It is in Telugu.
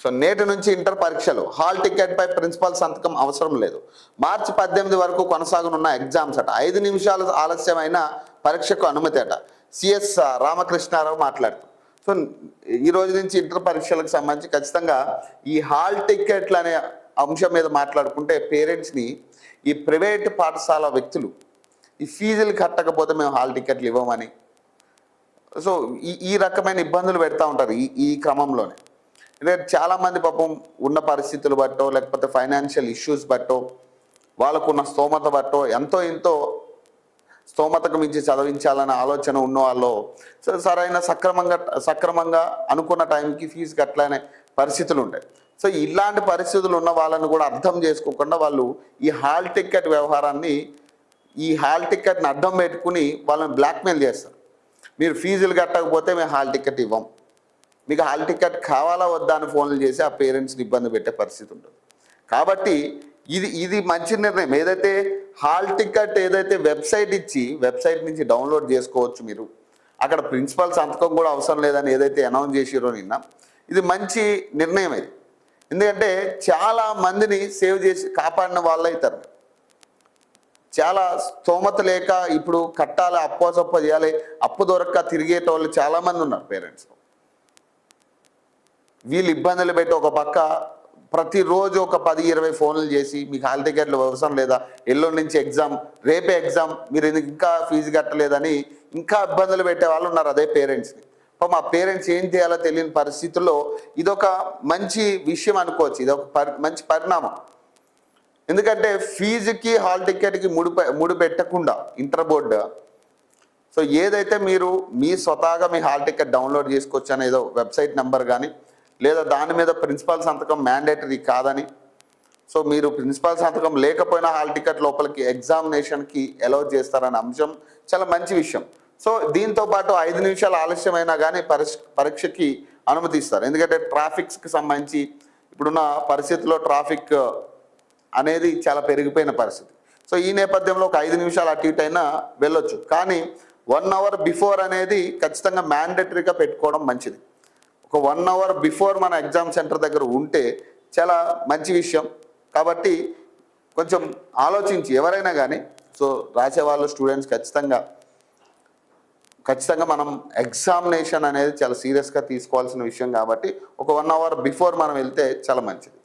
సో నేటి నుంచి ఇంటర్ పరీక్షలు హాల్ టికెట్పై ప్రిన్సిపల్ సంతకం అవసరం లేదు. మార్చి 18 వరకు కొనసాగనున్న ఎగ్జామ్స్ అట. 5 నిమిషాలు ఆలస్యమైన పరీక్షకు అనుమతి అట. సిఎస్ రామకృష్ణారావు మాట్లాడుతూ. సో ఈ రోజు నుంచి ఇంటర్ పరీక్షలకు సంబంధించి ఖచ్చితంగా ఈ హాల్ టికెట్లు అనే అంశం మీద మాట్లాడుకుంటే పేరెంట్స్ని ఈ ప్రైవేట్ పాఠశాల వ్యక్తులు ఈ ఫీజులు కట్టకపోతే మేము హాల్ టికెట్లు ఇవ్వమని సో ఈ రకమైన ఇబ్బందులు పెడతా ఉంటారు ఈ క్రమంలోనే. ఎందుకంటే చాలామంది పాపం ఉన్న పరిస్థితులు బట్టో లేకపోతే ఫైనాన్షియల్ ఇష్యూస్ బట్టో వాళ్ళకున్న స్తోమత బట్టో ఎంతో ఎంతో స్తోమతకు మించి చదివించాలనే ఆలోచన ఉన్న వాళ్ళు సరైన సక్రమంగా అనుకున్న టైంకి ఫీజు కట్టలేని పరిస్థితులు ఉంటాయి. సో ఇలాంటి పరిస్థితులు ఉన్న వాళ్ళని కూడా అర్థం చేసుకోకుండా వాళ్ళు ఈ హాల్ టికెట్ వ్యవహారాన్ని ఈ హాల్ టికెట్ని అడ్డం పెట్టుకుని వాళ్ళని బ్లాక్మెయిల్ చేస్తారు. మీరు ఫీజులు కట్టకపోతే మేము హాల్ టికెట్ ఇవ్వం, మీకు హాల్ టికెట్ కావాలా వద్దా అని ఫోన్లు చేసి ఆ పేరెంట్స్ని ఇబ్బంది పెట్టే పరిస్థితి ఉంటుంది. కాబట్టి ఇది మంచి నిర్ణయం. ఏదైతే హాల్ టికెట్ ఏదైతే వెబ్సైట్ ఇచ్చి వెబ్సైట్ నుంచి డౌన్లోడ్ చేసుకోవచ్చు, మీరు అక్కడ ప్రిన్సిపల్ సంతకం కూడా అవసరం లేదని ఏదైతే అనౌన్స్ చేసిరో నిన్న, ఇది మంచి నిర్ణయం. ఇది ఎందుకంటే చాలా మందిని సేవ్ చేసి కాపాడిన వాళ్ళు అవుతారు. చాలా స్తోమత లేక ఇప్పుడు కట్టాలి, అప్పో చేయాలి, అప్పు దొరక్క తిరిగేటోళ్ళు చాలామంది ఉన్నారు పేరెంట్స్. వీళ్ళు ఇబ్బందులు పెట్టి ఒక పక్క ప్రతిరోజు ఒక 10-20 ఫోన్లు చేసి మీకు హాల్ టికెట్లు అవసరం లేదా, ఎల్లుండి నుంచి ఎగ్జామ్, రేపే ఎగ్జామ్, మీరు ఇంకా ఫీజు కట్టలేదని ఇంకా ఇబ్బందులు పెట్టే వాళ్ళు ఉన్నారు అదే పేరెంట్స్ని. మా పేరెంట్స్ ఏం చేయాలో తెలియని పరిస్థితుల్లో ఇదొక మంచి విషయం అనుకోవచ్చు, ఇదొక మంచి పరిణామం. ఎందుకంటే ఫీజుకి హాల్ టికెట్కి ముడి పెట్టకుండా ఇంటర్ బోర్డు సో ఏదైతే మీరు మీ స్వతహాగా మీ హాల్ టికెట్ డౌన్లోడ్ చేసుకోవచ్చు అని ఏదో వెబ్సైట్ నెంబర్ కానీ లేదా దాని మీద ప్రిన్సిపల్ సంతకం మ్యాండేటరీ కాదని, సో మీరు ప్రిన్సిపల్ సంతకం లేకపోయినా హాల్ టికెట్ లోపలికి ఎగ్జామినేషన్కి అలౌ చేస్తారనే అంశం చాలా మంచి విషయం. సో దీంతో పాటు 5 నిమిషాలు ఆలస్యమైనా కానీ పరీక్షకి అనుమతిస్తారు. ఎందుకంటే ట్రాఫిక్స్కి సంబంధించి ఇప్పుడున్న పరిస్థితుల్లో ట్రాఫిక్ అనేది చాలా పెరిగిపోయిన పరిస్థితి. సో ఈ నేపథ్యంలో ఒక 5 నిమిషాలు అటు ఇటు అయినా వెళ్ళొచ్చు, కానీ 1 అవర్ బిఫోర్ అనేది ఖచ్చితంగా మ్యాండేటరీగా పెట్టుకోవడం మంచిది. ఒక 1 అవర్ బిఫోర్ మన ఎగ్జామ్ సెంటర్ దగ్గర ఉంటే చాలా మంచి విషయం. కాబట్టి కొంచెం ఆలోచించి ఎవరైనా కానీ సో రాసేవాళ్ళు స్టూడెంట్స్ ఖచ్చితంగా మనం ఎగ్జామినేషన్ అనేది చాలా సీరియస్గా తీసుకోవాల్సిన విషయం. కాబట్టి ఒక 1 అవర్ బిఫోర్ మనం వెళ్తే చాలా మంచిది.